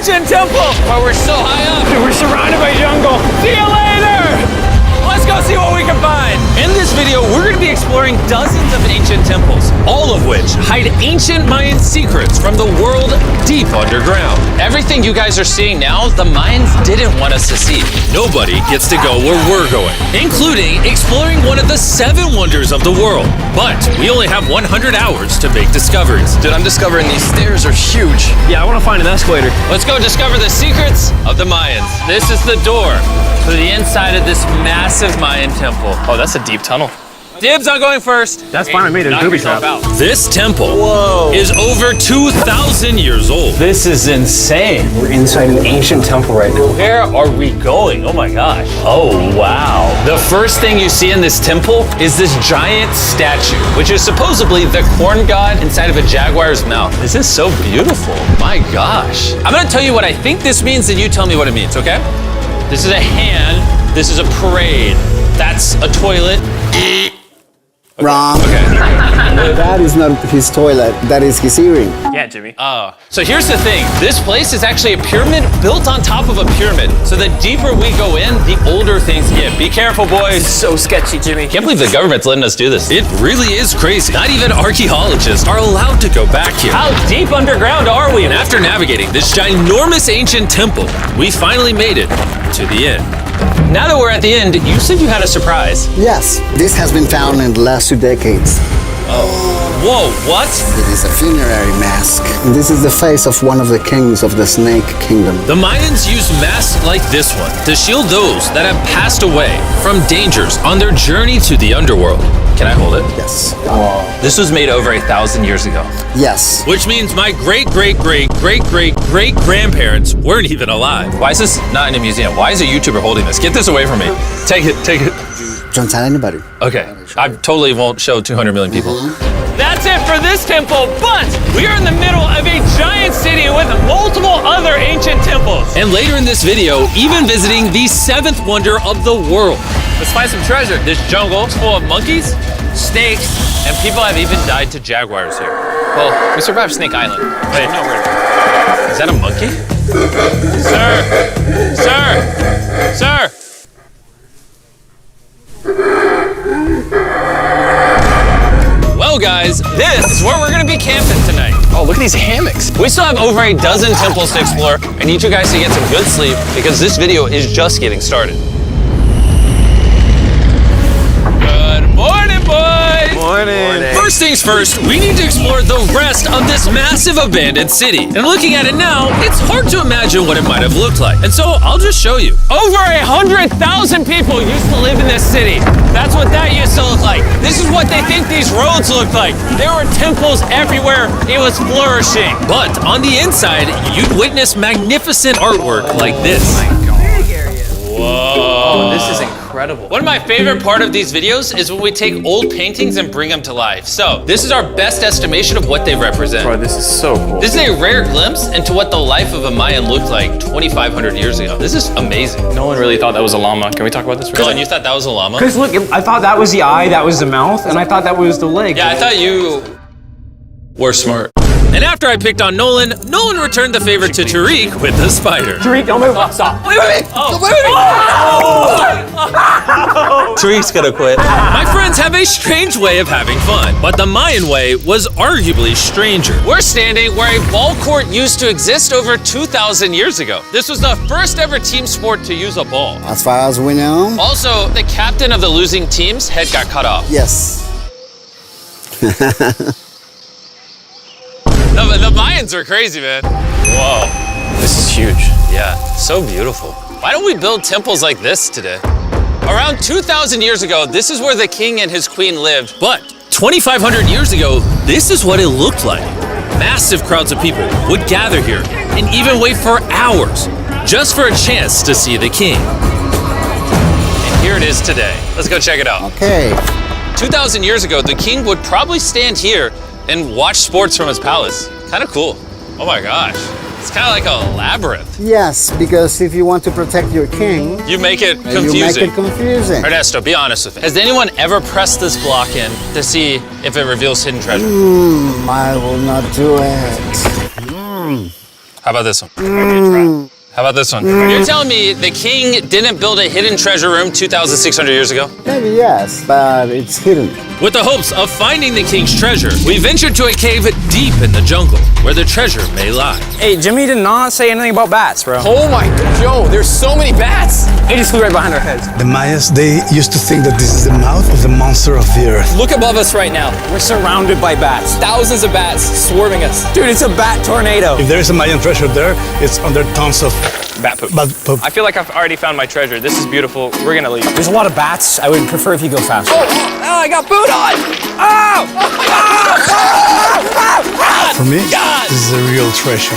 ancient temple! But we're so high up. Dude, we're surrounded by jungle. See you later! Let's go see what we can find. In this video, we're going to be exploring dozens of ancient temples, all of which hide ancient Mayan secrets from the world deep underground. Everything you guys are seeing now, the Mayans didn't want us to see. Nobody gets to go where we're going, including exploring one of the 7 wonders of the world. But we only have 100 hours to make discoveries. Dude, I'm discovering these stairs are huge. Yeah, I want to find an escalator. Let's go discover the secrets of the Mayans. This is the door to the inside of this massive Mayan temple. Oh, that's a deep tunnel. Dibs on going first. That's fine with me, there's Knock booby yourself traps. out. This temple is over 2,000 years old. This is insane. We're inside an ancient temple right now. Where are we going? Oh my gosh. Oh wow. The first thing you see in this temple is this giant statue, which is supposedly the corn god inside of a jaguar's mouth. This is so beautiful. My gosh. I'm gonna tell you what I think this means and you tell me what it means, okay? This is a hand, this is a parade, that's a toilet. Wrong. Okay. That is not his toilet. That is his earring. Yeah, Jimmy. Oh. So here's the thing. This place is actually a pyramid built on top of a pyramid. So the deeper we go in, the older things get. Be careful, boys. So sketchy, Jimmy. Can't believe the government's letting us do this. It really is crazy. Not even archaeologists are allowed to go back here. How deep underground are we? And after navigating this ginormous ancient temple, we finally made it to the end. Now that we're at the end, you said you had a surprise. Yes, this has been found in the last 2 decades. Whoa, what? It is a funerary mask. This is the face of one of the kings of the Snake Kingdom. The Mayans used masks like this one to shield those that have passed away from dangers on their journey to the underworld. Can I hold it? Yes. This was made over 1,000 years ago. Yes. Which means my great-great-great-great-great-grandparents weren't even alive. Why is this not in a museum? Why is a YouTuber holding this? Get this away from me. Take it, take it. Don't tell anybody. Okay, I totally won't show 200 million people. That's it for this temple, but we are in the middle of a giant city with multiple other ancient temples. And later in this video, even visiting the 7th wonder of the world. Let's find some treasure. This jungle is full of monkeys, snakes, and people have even died to jaguars here. Well, we survived Snake Island. Wait, no, is that a monkey? Sir! Sir! Sir! Well, guys, this is where we're gonna be camping tonight. Oh, look at these hammocks. We still have over a dozen temples to explore. I need you guys to get some good sleep because this video is just getting started. Good morning, boys! Morning. First things first, we need to explore the rest of this massive abandoned city. And looking at it now, it's hard to imagine what it might have looked like. And so I'll just show you. Over 100,000 people used to live in this city. That's what that used to look like. This is what they think these roads look like. There were temples everywhere. It was flourishing. But on the inside, you'd witness magnificent artwork like this. Whoa. This is incredible. One of my favorite part of these videos is when we take old paintings and bring them to life. So this is our best estimation of what they represent. Bro, this is so cool. This is a rare glimpse into what the life of a Mayan looked like 2,500 years ago. This is amazing. No one really thought that was a llama. Can we talk about this for a Dylan, second? you thought that was a llama? Because look, I thought that was the eye, that was the mouth, and I thought that was the leg. Yeah, I thought you were smart. And after I picked on Nolan returned the favor to Tariq with the spider. Tariq, don't move. Stop. Wait. Tariq's gonna quit. My friends have a strange way of having fun, but the Mayan way was arguably stranger. We're standing where a ball court used to exist over 2,000 years ago. This was the first ever team sport to use a ball. As far as we know. Also, the captain of the losing team's head got cut off. Yes. The Mayans are crazy, man. Whoa. This is huge. Yeah, so beautiful. Why don't we build temples like this today? Around 2,000 years ago, this is where the king and his queen lived. But 2,500 years ago, this is what it looked like. Massive crowds of people would gather here and even wait for hours just for a chance to see the king. And here it is today. Let's go check it out. Okay. 2,000 years ago, the king would probably stand here and watch sports from his palace. Kind of cool. Oh my gosh. It's kind of like a labyrinth. Yes, because if you want to protect your king, You make it you make confusing. it confusing. Ernesto, be honest with me. Has anyone ever pressed this block in to see if it reveals hidden treasure? I will not do it. How about this one? How about this one? You're telling me the king didn't build a hidden treasure room 2,600 years ago? Maybe yes, but it's hidden. With the hopes of finding the king's treasure, we ventured to a cave deep in the jungle where the treasure may lie. Hey, Jimmy did not say anything about bats, bro. Oh my god, Joe, there's so many bats. They just flew right behind our heads. The Mayas, they used to think that this is the mouth of the monster of the earth. Look above us right now. We're surrounded by bats. Thousands of bats swarming us. Dude, it's a bat tornado. If there is a Mayan treasure there, it's under tons of Bat poop. bat poop. I feel like I've already found my treasure. This is beautiful. We're gonna leave. There's a lot of bats. I would prefer if you go faster. Oh, I got food on! Oh! For me, this is a real treasure.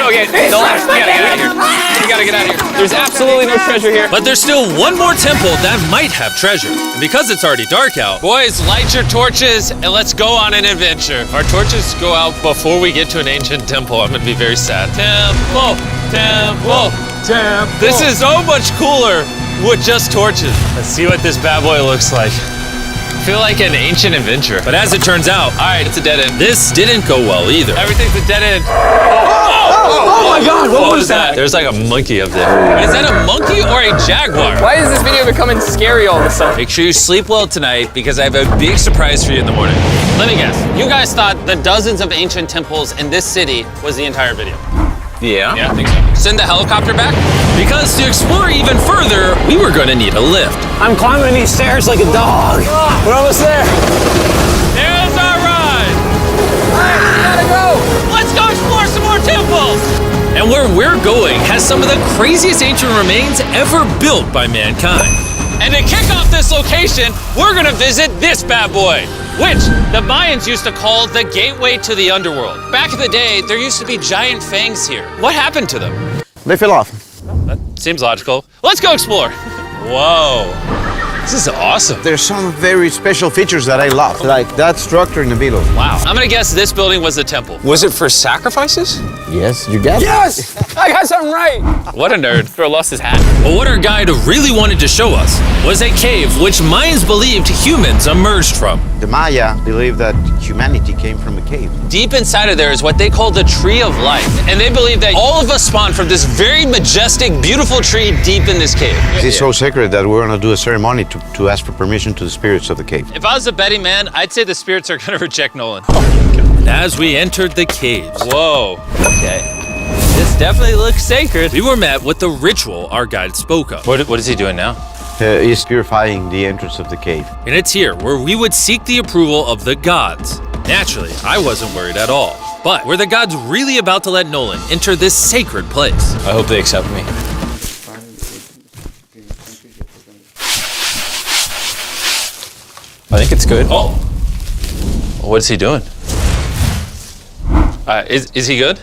Okay, don't laugh. We gotta get out of here. We gotta get out of here. There's absolutely no treasure here. But there's still one more temple that might have treasure. And because it's already dark out, boys, light your torches and let's go on an adventure. If our torches go out before we get to an ancient temple, I'm gonna be very sad. Temple, temple, temple. This is so much cooler with just torches. Let's see what this bad boy looks like. I feel like an ancient adventure. But as it turns out, all right, it's a dead end. This didn't go well either. Everything's a dead end. Oh my god, what was that? There's like a monkey up there. Is that a monkey or a jaguar? Why is this video becoming scary all of a sudden? Make sure you sleep well tonight because I have a big surprise for you in the morning. Let me guess. You guys thought the dozens of ancient temples in this city was the entire video. Yeah. Yeah, I think so. Send the helicopter back? Because to explore even further, we were going to need a lift. I'm climbing these stairs like a dog. We're almost there. There's our ride! We gotta go! Let's go explore some more temples! And where we're going has some of the craziest ancient remains ever built by mankind. And to kick off this location, we're gonna visit this bad boy, which the Mayans used to call the gateway to the underworld. Back in the day, there used to be giant fangs here. What happened to them? They fell off. That seems logical. Let's go explore. Whoa, this is awesome. There's some very special features that I love, like that structure in the middle. Wow. I'm gonna guess this building was the temple. Was it for sacrifices? Yes, you get it. Yes! I got something right. What a nerd. Throw lost his hat. But what our guide really wanted to show us was a cave which Mayans believed humans emerged from. The Maya believe that humanity came from a cave. Deep inside of there is what they call the Tree of Life. And they believe that all of us spawned from this very majestic, beautiful tree deep in this cave. It's so sacred that we're gonna do a ceremony to ask for permission to the spirits of the cave. If I was a betting man, I'd say the spirits are gonna reject Nolan. And as we entered the caves, whoa, okay. This definitely looks sacred. We were met with the ritual our guide spoke of. What is he doing now? He's purifying the entrance of the cave. And it's here where we would seek the approval of the gods. Naturally, I wasn't worried at all. But were the gods really about to let Nolan enter this sacred place? I hope they accept me. I think it's good. Oh! What is he doing? Is he good?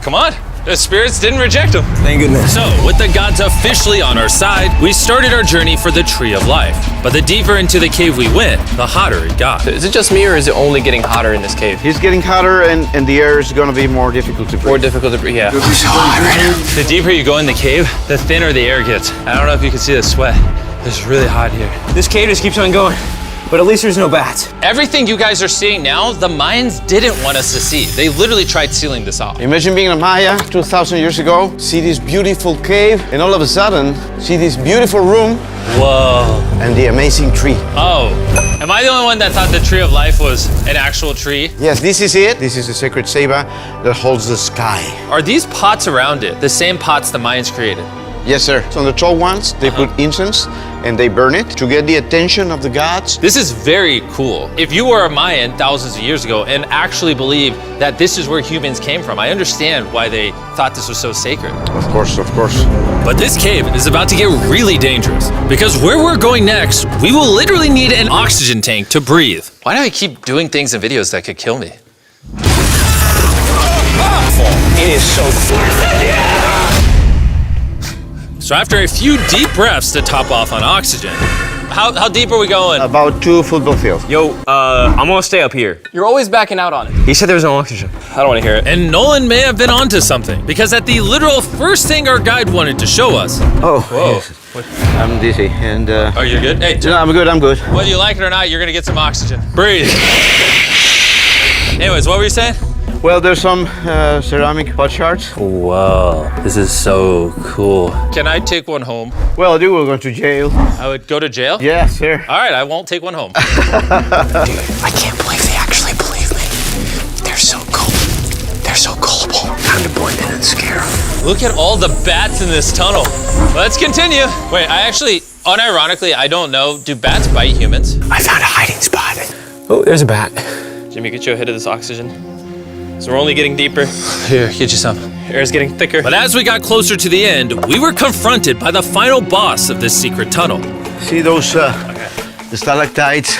Come on! The spirits didn't reject him. Thank goodness. So, with the gods officially on our side, we started our journey for the Tree of Life. But the deeper into the cave we went, the hotter it got. Is it just me or is it only getting hotter in this cave? He's getting hotter and the air is gonna be more difficult to breathe. More difficult to breathe, yeah. The deeper you go in the cave, the thinner the air gets. I don't know if you can see the sweat. It's really hot here. This cave just keeps on going. But at least there's no bats. Everything you guys are seeing now, the Mayans didn't want us to see. They literally tried sealing this off. Imagine being a Maya 2,000 years ago, see this beautiful cave, and all of a sudden, see this beautiful room Whoa. and the amazing tree. Oh, am I the only one that thought the Tree of Life was an actual tree? Yes, this is it. This is the sacred ceiba that holds the sky. Are these pots around it the same pots the Mayans created? Yes, sir. So on the tall ones, they put incense and they burn it to get the attention of the gods. This is very cool. If you were a Mayan thousands of years ago and actually believed that this is where humans came from, I understand why they thought this was so sacred. Of course, of course. But this cave is about to get really dangerous because where we're going next, we will literally need an oxygen tank to breathe. Why do I keep doing things in videos that could kill me? It is so cool. So after a few deep breaths to top off on oxygen, how deep are we going? About 2 football fields. Yo, I'm gonna stay up here. You're always backing out on it. He said there was no oxygen. I don't want to hear it. And Nolan may have been onto something because at the literal first thing our guide wanted to show us. Oh, Whoa. yes. I'm dizzy and Oh, you're good? Hey, no, I'm good, I'm good. whether you like it or not, you're gonna get some oxygen. Breathe. Anyways, what were you saying? Well, there's some ceramic pot shards. Whoa, this is so cool. Can I take one home? Well, you will go to jail. I would go to jail? Yes, sir. All right, I won't take one home. I can't believe they actually believe me. They're so cool. They're so gullible. Time to blend in and scare them. Look at all the bats in this tunnel. Let's continue. Wait, I actually, unironically, I don't know. Do bats bite humans? I found a hiding spot. Oh, there's a bat. Jimmy, get you a hit of this oxygen. So we're only getting deeper. Here, get you some. Air's getting thicker. But as we got closer to the end, we were confronted by the final boss of this secret tunnel. See those the stalactites?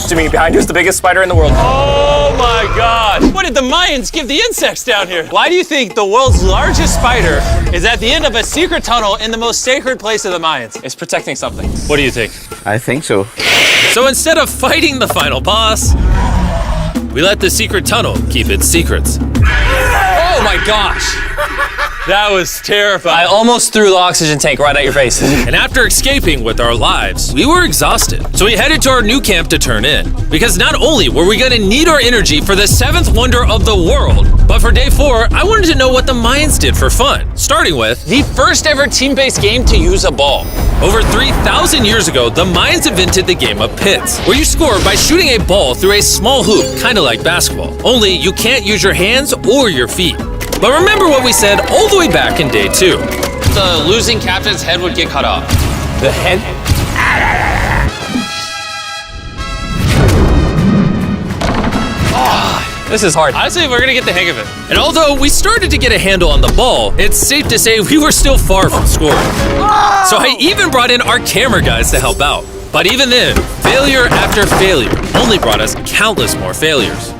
Jimmy, behind you is the biggest spider in the world. Oh my God! What did the Mayans give the insects down here? Why do you think the world's largest spider is at the end of a secret tunnel in the most sacred place of the Mayans? It's protecting something. What do you think? I think so. So instead of fighting the final boss, we let the secret tunnel keep its secrets. Oh my gosh! That was terrifying. I almost threw the oxygen tank right at your face. And after escaping with our lives, we were exhausted. So we headed to our new camp to turn in. Because not only were we gonna need our energy for the 7th wonder of the world, but for day 4, I wanted to know what the Mayans did for fun. Starting with the first ever team-based game to use a ball. Over 3,000 years ago, the Mayans invented the game of pits, where you score by shooting a ball through a small hoop, kind of like basketball. Only you can't use your hands or your feet. But remember what we said all the way back in day 2. The losing captain's head would get cut off. The head? This is hard. Honestly, we're gonna get the hang of it. And although we started to get a handle on the ball, it's safe to say we were still far from scoring. So I even brought in our camera guys to help out. But even then, failure after failure only brought us countless more failures.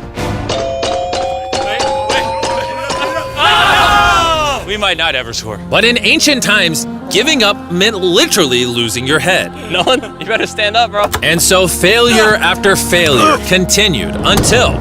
We might not ever score. But in ancient times, giving up meant literally losing your head. Nolan, you better stand up, bro. And so failure after failure continued until...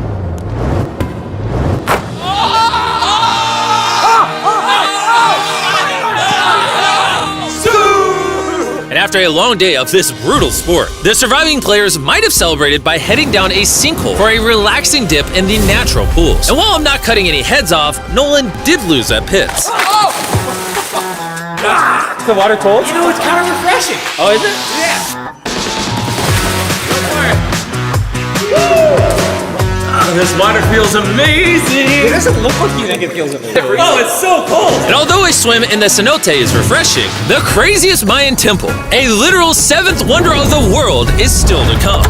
And after a long day of this brutal sport, the surviving players might have celebrated by heading down a sinkhole for a relaxing dip in the natural pools. And while I'm not cutting any heads off, Nolan did lose at pits. Is the water cold? You know, it's kind of refreshing. Oh, is it? This water feels amazing! It doesn't look like you think it feels amazing. Oh, it's so cold! And although a swim in the cenote is refreshing, the craziest Mayan temple, a literal 7th wonder of the world, is still to come.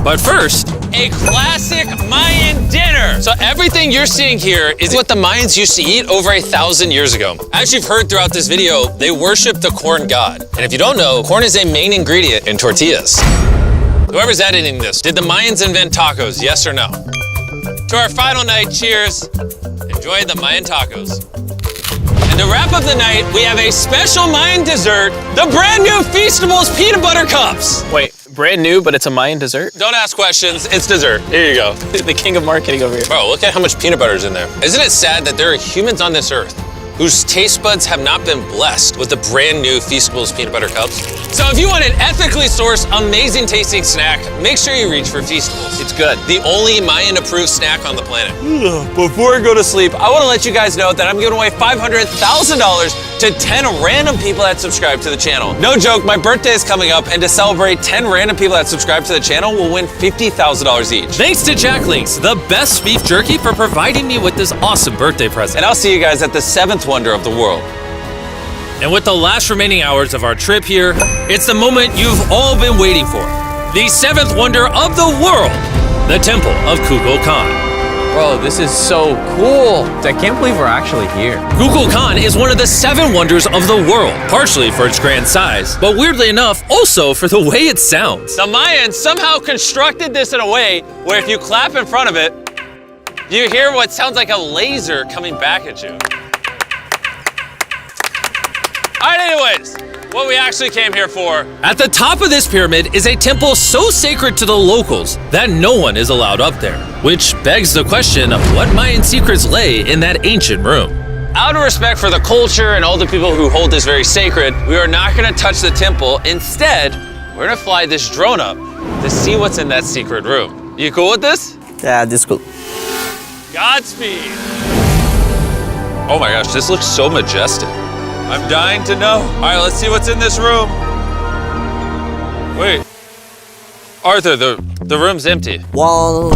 But first, a classic Mayan dinner. So everything you're seeing here is what the Mayans used to eat over 1,000 years ago. As you've heard throughout this video, they worship the corn god. And if you don't know, corn is a main ingredient in tortillas. Whoever's editing this, did the Mayans invent tacos, yes or no? To our final night, cheers. Enjoy the Mayan tacos. And to wrap up the night, we have a special Mayan dessert, the brand new Feastables peanut butter cups. Wait, brand new, but it's a Mayan dessert? Don't ask questions, it's dessert. Here you go. The king of marketing over here. Bro, look at how much peanut butter is in there. Isn't it sad that there are humans on this earth whose taste buds have not been blessed with the brand new Feastables peanut butter cups? So if you want an ethically sourced, amazing tasting snack, make sure you reach for Feastables. It's good. The only Mayan approved snack on the planet. Before I go to sleep, I want to let you guys know that I'm giving away $500,000 to 10 random people that subscribe to the channel. No joke, my birthday is coming up, and to celebrate, 10 random people that subscribe to the channel will win $50,000 each. Thanks to Jack Links, the best beef jerky, for providing me with this awesome birthday present. And I'll see you guys at the 7th wonder of the world. And with the last remaining hours of our trip here, it's the moment you've all been waiting for. The 7th wonder of the world, the Temple of Kukulkan. Bro, this is so cool. I can't believe we're actually here. Kukulkan is one of the 7 wonders of the world, partially for its grand size, but weirdly enough, also for the way it sounds. The Mayans somehow constructed this in a way where if you clap in front of it, you hear what sounds like a laser coming back at you. All right, anyways, what we actually came here for. At the top of this pyramid is a temple so sacred to the locals that no one is allowed up there, which begs the question of what Mayan secrets lay in that ancient room. Out of respect for the culture and all the people who hold this very sacred, we are not gonna touch the temple. Instead, we're gonna fly this drone up to see what's in that secret room. You cool with this? Yeah, this is cool. Godspeed. Oh my gosh, this looks so majestic. I'm dying to know. All right, let's see what's in this room. Wait. Arthur, the room's empty. Well,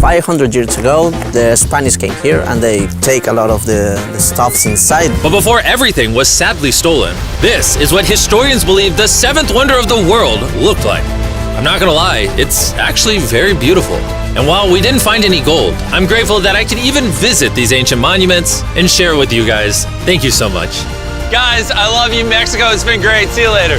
500 years ago, the Spanish came here and they take a lot of the stuffs inside. But before everything was sadly stolen, this is what historians believe the seventh wonder of the world looked like. I'm not gonna lie, it's actually very beautiful. And while we didn't find any gold, I'm grateful that I could even visit these ancient monuments and share with you guys. Thank you so much. Guys, I love you, Mexico. It's been great. See you later.